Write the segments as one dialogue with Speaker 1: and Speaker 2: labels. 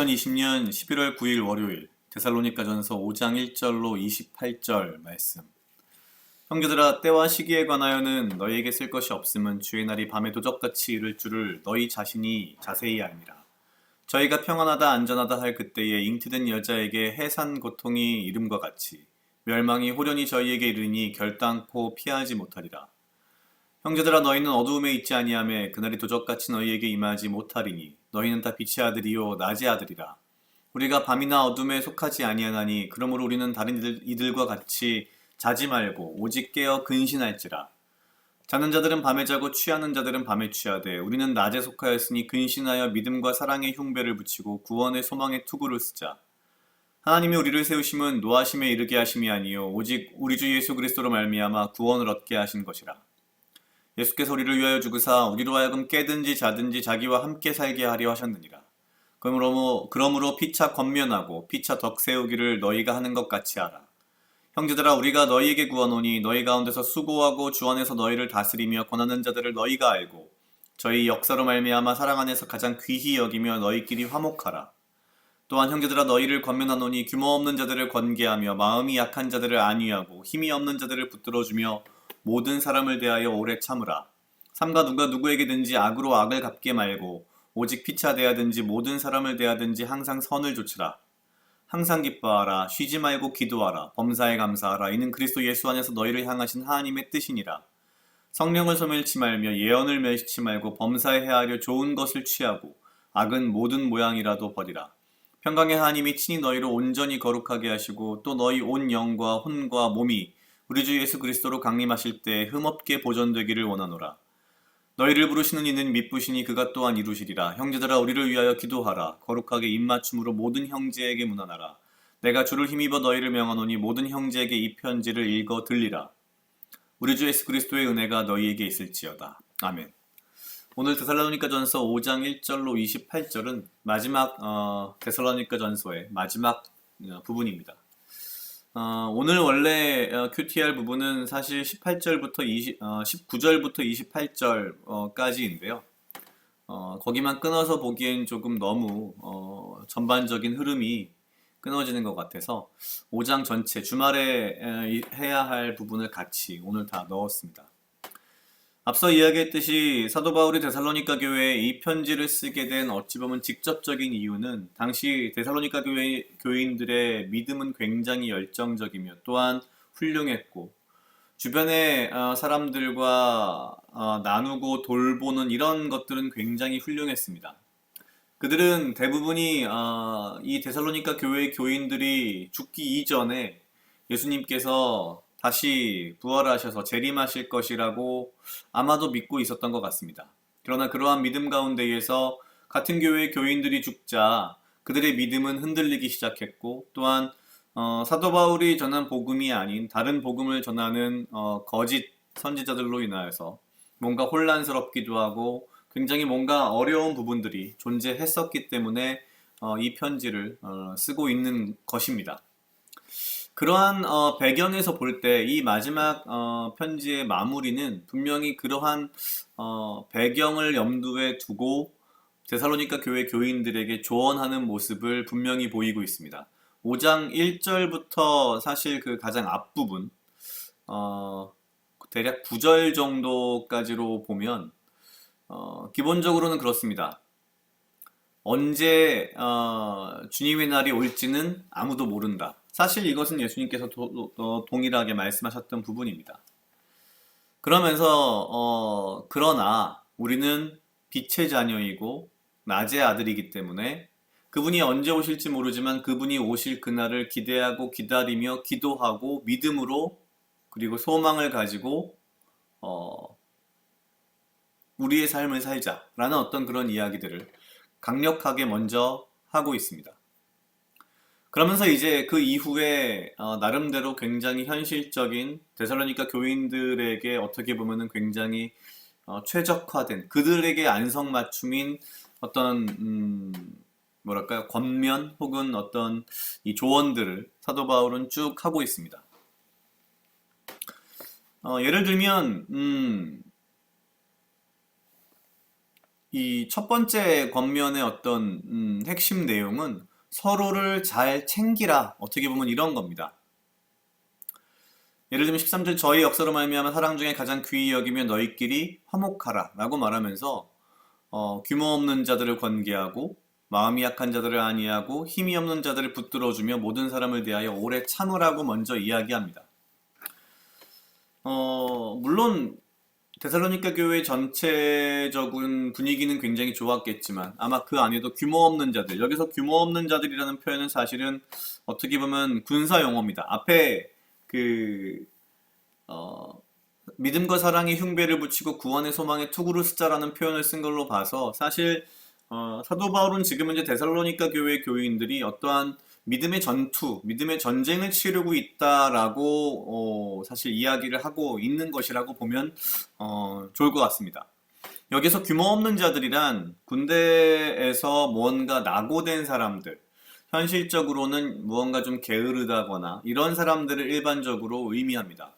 Speaker 1: 2020년 11월 9일 월요일 데살로니가전서 5장 1절로 28절 말씀. 형제들아, 때와 시기에 관하여는 너희에게 쓸 것이 없음은 주의 날이 밤에 도적같이 이를 줄을 너희 자신이 자세히 알미라. 저희가 평안하다 안전하다 할 그때에 잉태된 여자에게 해산 고통이 이름과 같이 멸망이 호련히 저희에게 이르니 결단코 피하지 못하리라. 형제들아, 너희는 어두움에 있지 아니하매 그날이 도적같이 너희에게 임하지 못하리니 너희는 다 빛의 아들이요 낮의 아들이라. 우리가 밤이나 어둠에 속하지 아니하나니 그러므로 우리는 다른 이들과 같이 자지 말고 오직 깨어 근신할지라. 자는 자들은 밤에 자고 취하는 자들은 밤에 취하되 우리는 낮에 속하였으니 근신하여 믿음과 사랑의 흉배를 붙이고 구원의 소망의 투구를 쓰자. 하나님이 우리를 세우심은 노하심에 이르게 하심이 아니요 오직 우리 주 예수 그리스도로 말미암아 구원을 얻게 하신 것이라. 예수께서 우리를 위하여 죽으사 우리로 하여금 깨든지 자든지 자기와 함께 살게 하려 하셨느니라. 그러므로 피차 권면하고 피차 덕세우기를 너희가 하는 것 같이 하라. 형제들아, 우리가 너희에게 구하노니 너희 가운데서 수고하고 주 안에서 너희를 다스리며 권하는 자들을 너희가 알고 저희 역사로 말미암아 사랑 안에서 가장 귀히 여기며 너희끼리 화목하라. 또한 형제들아, 너희를 권면하노니 규모 없는 자들을 권계하며 마음이 약한 자들을 안위하고 힘이 없는 자들을 붙들어주며 모든 사람을 대하여 오래 참으라. 삼가 누가 누구에게든지 악으로 악을 갚게 말고 오직 피차 대하든지 모든 사람을 대하든지 항상 선을 조치라. 항상 기뻐하라. 쉬지 말고 기도하라. 범사에 감사하라. 이는 그리스도 예수 안에서 너희를 향하신 하나님의 뜻이니라. 성령을 소멸치 말며 예언을 멸시치 말고 범사에 해하려 좋은 것을 취하고 악은 모든 모양이라도 버리라. 평강의 하나님이 친히 너희를 온전히 거룩하게 하시고 또 너희 온 영과 혼과 몸이 우리 주 예수 그리스도로 강림하실 때 흠없게 보존되기를 원하노라. 너희를 부르시는 이는 미쁘시니 그가 또한 이루시리라. 형제들아, 우리를 위하여 기도하라. 거룩하게 입맞춤으로 모든 형제에게 문안하라. 내가 주를 힘입어 너희를 명하노니 모든 형제에게 이 편지를 읽어 들리라. 우리 주 예수 그리스도의 은혜가 너희에게 있을지어다. 아멘. 오늘 데살로니가전서 5장 1절로 28절은 마지막 데살로니가전서의 마지막 부분입니다. 오늘 원래 QTR 부분은 사실 18절부터 19절부터 28절까지인데요. 거기만 끊어서 보기엔 조금 너무 전반적인 흐름이 끊어지는 것 같아서 5장 전체 주말에 해야 할 부분을 같이 오늘 다 넣었습니다. 앞서 이야기했듯이 사도 바울이 데살로니가 교회에 이 편지를 쓰게 된 어찌 보면 직접적인 이유는 당시 데살로니가 교인들의 믿음은 굉장히 열정적이며 또한 훌륭했고 주변의 사람들과 나누고 돌보는 이런 것들은 굉장히 훌륭했습니다. 그들은 대부분이 이 데살로니가 교회의 교인들이 죽기 이전에 예수님께서 다시 부활하셔서 재림하실 것이라고 아마도 믿고 있었던 것 같습니다. 그러나 그러한 믿음 가운데에서 같은 교회의 교인들이 죽자 그들의 믿음은 흔들리기 시작했고 또한 사도 바울이 전한 복음이 아닌 다른 복음을 전하는 거짓 선지자들로 인하여서 뭔가 혼란스럽기도 하고 굉장히 뭔가 어려운 부분들이 존재했었기 때문에 이 편지를 쓰고 있는 것입니다. 그러한 배경에서 볼 때 이 마지막 편지의 마무리는 분명히 그러한 배경을 염두에 두고 데살로니가 교회 교인들에게 조언하는 모습을 분명히 보이고 있습니다. 5장 1절부터 사실 그 가장 앞부분 대략 9절 정도까지로 보면 기본적으로는 그렇습니다. 언제 주님의 날이 올지는 아무도 모른다. 사실 이것은 예수님께서 동일하게 말씀하셨던 부분입니다. 그러면서 그러나 우리는 빛의 자녀이고 낮의 아들이기 때문에 그분이 언제 오실지 모르지만 그분이 오실 그날을 기대하고 기다리며 기도하고 믿음으로 그리고 소망을 가지고 우리의 삶을 살자라는 어떤 그런 이야기들을 강력하게 먼저 하고 있습니다. 그러면서 이제 그 이후에 나름대로 굉장히 현실적인 데살로니가 교인들에게 어떻게 보면은 굉장히 최적화된 그들에게 안성맞춤인 어떤 뭐랄까요, 권면 혹은 어떤 이 조언들을 사도 바울은 쭉 하고 있습니다. 예를 들면 이 첫 번째 권면의 어떤 핵심 내용은 서로를 잘 챙기라. 어떻게 보면 이런 겁니다. 예를 들면 13절 저희 역사로 말미암아 사랑 중에 가장 귀히 여기며 너희끼리 화목하라 라고 말하면서 규모 없는 자들을 권계하고 마음이 약한 자들을 안위하고 힘이 없는 자들을 붙들어주며 모든 사람을 대하여 오래 참으라고 먼저 이야기합니다. 물론 데살로니가 교회 전체적인 분위기는 굉장히 좋았겠지만 아마 그 안에도 규모 없는 자들, 여기서 규모 없는 자들이라는 표현은 사실은 어떻게 보면 군사 용어입니다. 앞에 그 믿음과 사랑의 흉배를 붙이고 구원의 소망의 투구르스자라는 표현을 쓴 걸로 봐서 사실 사도 바울은 지금 현재 데살로니가 교회 교인들이 어떠한 믿음의 전투, 믿음의 전쟁을 치르고 있다라고 사실 이야기를 하고 있는 것이라고 보면 좋을 것 같습니다. 여기서 규모 없는 자들이란 군대에서 무언가 낙오된 사람들, 현실적으로는 무언가 좀 게으르다거나 이런 사람들을 일반적으로 의미합니다.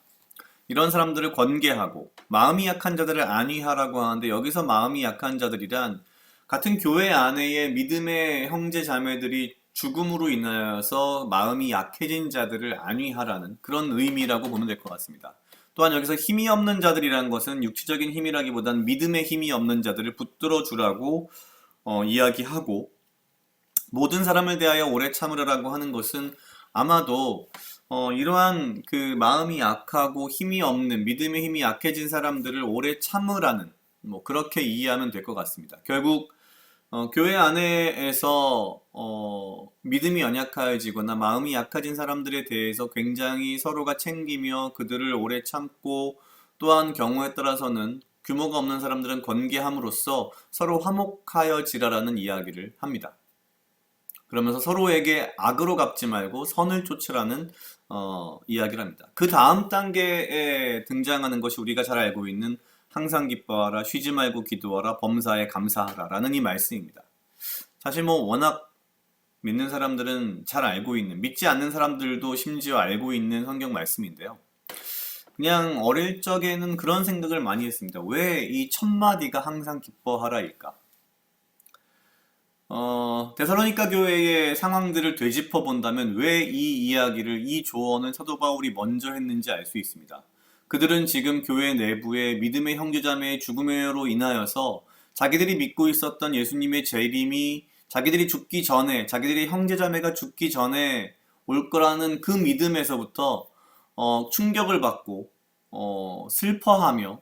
Speaker 1: 이런 사람들을 권계하고 마음이 약한 자들을 안위하라고 하는데 여기서 마음이 약한 자들이란 같은 교회 안에의 믿음의 형제 자매들이 죽음으로 인하여서 마음이 약해진 자들을 안위하라는 그런 의미라고 보면 될 것 같습니다. 또한 여기서 힘이 없는 자들이라는 것은 육체적인 힘이라기보단 믿음의 힘이 없는 자들을 붙들어 주라고 이야기하고 모든 사람을 대하여 오래 참으라라고 하는 것은 아마도 이러한 그 마음이 약하고 힘이 없는 믿음의 힘이 약해진 사람들을 오래 참으라는 뭐 그렇게 이해하면 될 것 같습니다. 결국 교회 안에서 믿음이 연약해지거나 마음이 약해진 사람들에 대해서 굉장히 서로가 챙기며 그들을 오래 참고 또한 경우에 따라서는 규모가 없는 사람들은 권계함으로써 서로 화목하여 지라라는 이야기를 합니다. 그러면서 서로에게 악으로 갚지 말고 선을 쫓으라는 이야기를 합니다. 그 다음 단계에 등장하는 것이 우리가 잘 알고 있는 항상 기뻐하라, 쉬지 말고 기도하라, 범사에 감사하라 라는 이 말씀입니다. 사실 뭐 워낙 믿는 사람들은 잘 알고 있는, 믿지 않는 사람들도 심지어 알고 있는 성경 말씀인데요. 그냥 어릴 적에는 그런 생각을 많이 했습니다. 왜 이 첫 마디가 항상 기뻐하라일까? 데살로니가 교회의 상황들을 되짚어 본다면 왜 이 이야기를, 이 조언을 사도 바울이 먼저 했는지 알 수 있습니다. 그들은 지금 교회 내부의 믿음의 형제자매의 죽음으로 인하여서 자기들이 믿고 있었던 예수님의 재림이 자기들이 죽기 전에, 자기들이 형제자매가 죽기 전에 올 거라는 그 믿음에서부터 충격을 받고 슬퍼하며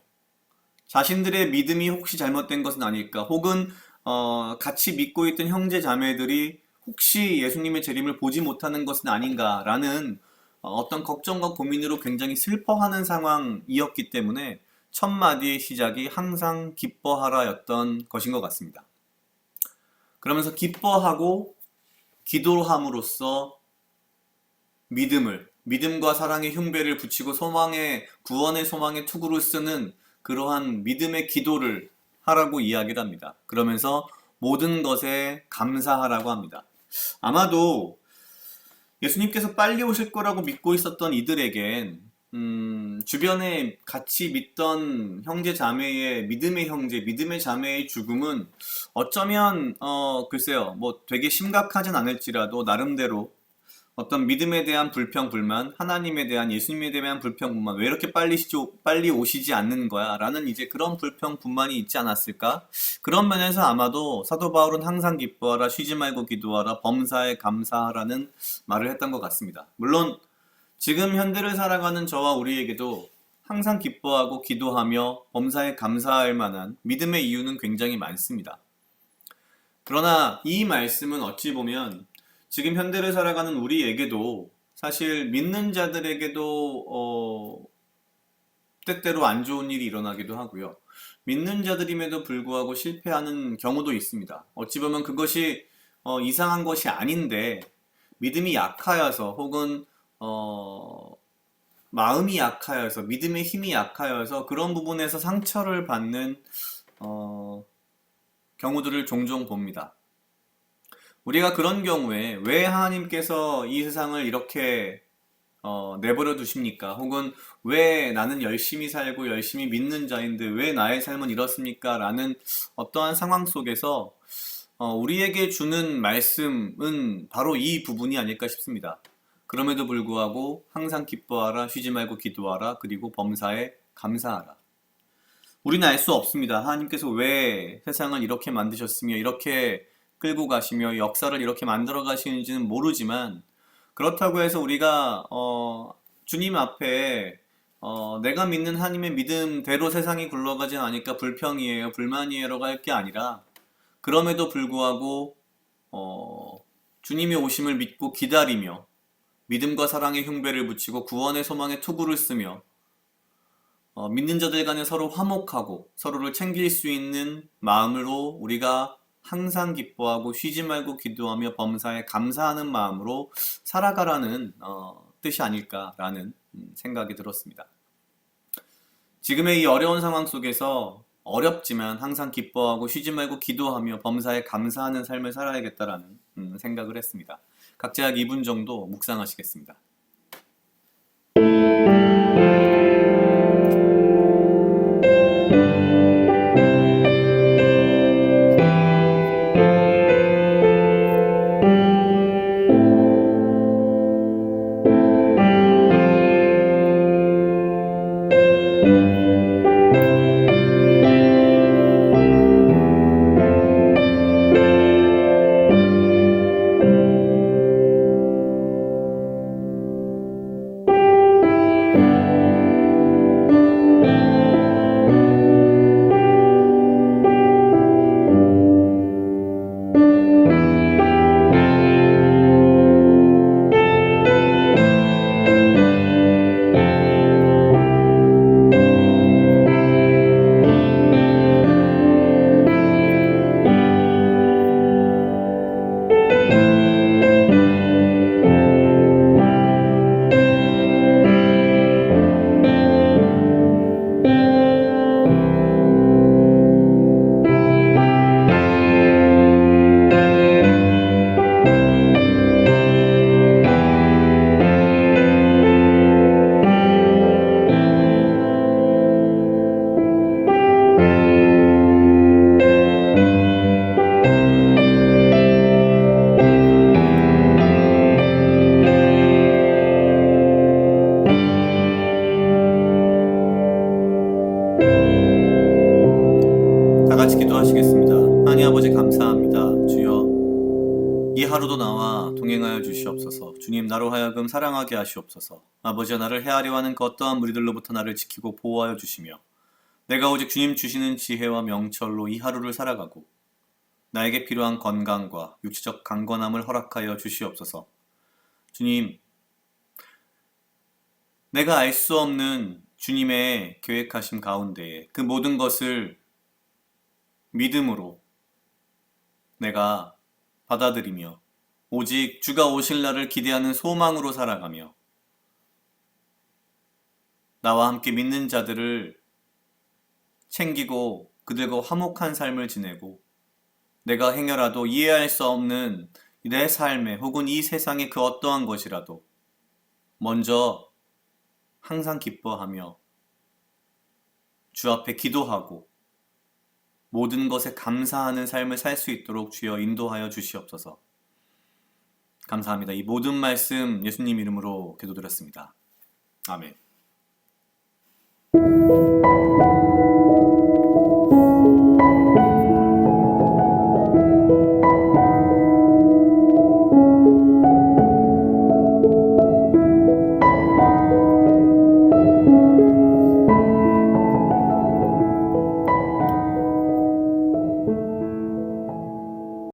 Speaker 1: 자신들의 믿음이 혹시 잘못된 것은 아닐까, 혹은 같이 믿고 있던 형제 자매들이 혹시 예수님의 재림을 보지 못하는 것은 아닌가라는 어떤 걱정과 고민으로 굉장히 슬퍼하는 상황이었기 때문에 첫 마디의 시작이 항상 기뻐하라였던 것인 것 같습니다. 그러면서 기뻐하고 기도함으로써 믿음과 사랑의 흉배를 붙이고 구원의 소망의 투구를 쓰는 그러한 믿음의 기도를 하라고 이야기를 합니다. 그러면서 모든 것에 감사하라고 합니다. 아마도 예수님께서 빨리 오실 거라고 믿고 있었던 이들에겐 주변에 같이 믿던 형제 자매의 믿음의 형제, 믿음의 자매의 죽음은 어쩌면 글쎄요, 뭐 되게 심각하진 않을지라도 나름대로 어떤 믿음에 대한 불평, 불만, 하나님에 대한, 예수님에 대한 불평, 불만, 왜 이렇게 빨리 오시지 않는 거야? 라는 이제 그런 불평, 불만이 있지 않았을까? 그런 면에서 아마도 사도 바울은 항상 기뻐하라, 쉬지 말고 기도하라, 범사에 감사하라는 말을 했던 것 같습니다. 물론 지금 현대를 살아가는 저와 우리에게도 항상 기뻐하고 기도하며 범사에 감사할 만한 믿음의 이유는 굉장히 많습니다. 그러나 이 말씀은 어찌 보면 지금 현대를 살아가는 우리에게도 사실 믿는 자들에게도 때때로 안 좋은 일이 일어나기도 하고요. 믿는 자들임에도 불구하고 실패하는 경우도 있습니다. 어찌 보면 그것이 이상한 것이 아닌데 믿음이 약하여서 혹은 마음이 약하여서 믿음의 힘이 약하여서 그런 부분에서 상처를 받는 경우들을 종종 봅니다. 우리가 그런 경우에 왜 하나님께서 이 세상을 이렇게 내버려 두십니까? 혹은 왜 나는 열심히 살고 열심히 믿는 자인데 왜 나의 삶은 이렇습니까? 라는 어떠한 상황 속에서 우리에게 주는 말씀은 바로 이 부분이 아닐까 싶습니다. 그럼에도 불구하고 항상 기뻐하라, 쉬지 말고 기도하라, 그리고 범사에 감사하라. 우리는 알 수 없습니다. 하나님께서 왜 세상을 이렇게 만드셨으며 이렇게 끌고 가시며 역사를 이렇게 만들어 가시는지는 모르지만 그렇다고 해서 우리가 주님 앞에 내가 믿는 하나님의 믿음대로 세상이 굴러가지 않으니까 불평이에요, 불만이에요라고 할 게 아니라 그럼에도 불구하고 주님의 오심을 믿고 기다리며 믿음과 사랑의 흉배를 붙이고 구원의 소망의 투구를 쓰며 믿는 자들 간에 서로 화목하고 서로를 챙길 수 있는 마음으로 우리가 항상 기뻐하고 쉬지 말고 기도하며 범사에 감사하는 마음으로 살아가라는 뜻이 아닐까라는 생각이 들었습니다. 지금의 이 어려운 상황 속에서 어렵지만 항상 기뻐하고 쉬지 말고 기도하며 범사에 감사하는 삶을 살아야겠다라는 생각을 했습니다. 각자 약 2분 정도 묵상하시겠습니다. 다 같이 기도하시겠습니다. 하나님 아버지 감사합니다. 주여, 이 하루도 나와 동행하여 주시옵소서. 주님, 나로 하여금 사랑하게 하시옵소서. 아버지여, 나를 헤아려 하는 그 어떠한 무리들로부터 나를 지키고 보호하여 주시며 내가 오직 주님 주시는 지혜와 명철로 이 하루를 살아가고 나에게 필요한 건강과 육체적 강건함을 허락하여 주시옵소서. 주님, 내가 알 수 없는 주님의 계획하심 가운데에 그 모든 것을 믿음으로 내가 받아들이며 오직 주가 오실 날을 기대하는 소망으로 살아가며 나와 함께 믿는 자들을 챙기고 그들과 화목한 삶을 지내고 내가 행여라도 이해할 수 없는 내 삶에 혹은 이 세상의 그 어떠한 것이라도 먼저 항상 기뻐하며 주 앞에 기도하고 모든 것에 감사하는 삶을 살 수 있도록 주여 인도하여 주시옵소서. 감사합니다. 이 모든 말씀 예수님 이름으로 기도드렸습니다. 아멘.